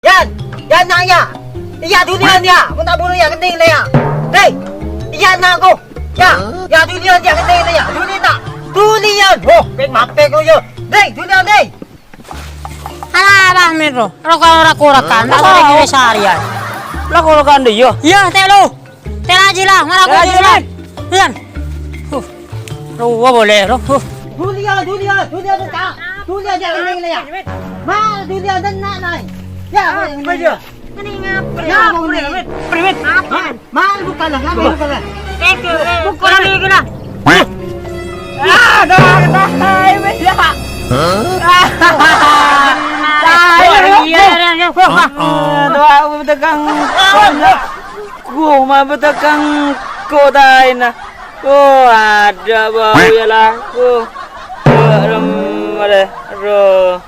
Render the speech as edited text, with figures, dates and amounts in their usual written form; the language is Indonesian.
Yan na ya. Iya durian ya. Kau tak boleh ya kening le ya. Hei. Iya na ko. Ya durian ya kening le ya. Durian tak. Durian. Oh, pek mape ko yo. Hei, durian hei. Alah, Bahmin ro. Rokok-rokokan, tak sore kene seharian. Lah kalau kan dia. Iya, teh lu. Teh aja lah, mana aku jalan. Yan. Ruwa boleh, ro. Durian tak. Durian ya kening le ya. Ma durian dan nak nai. Ya, apa dia? Ini ngapa? Ya, boleh. Priwet. Mal bukan lah, bukan lah. Pukul lagi lah. Dah. Doa betakang gua mah betakang kodai na. Oh ada bau ya lah. Oh, ada ro.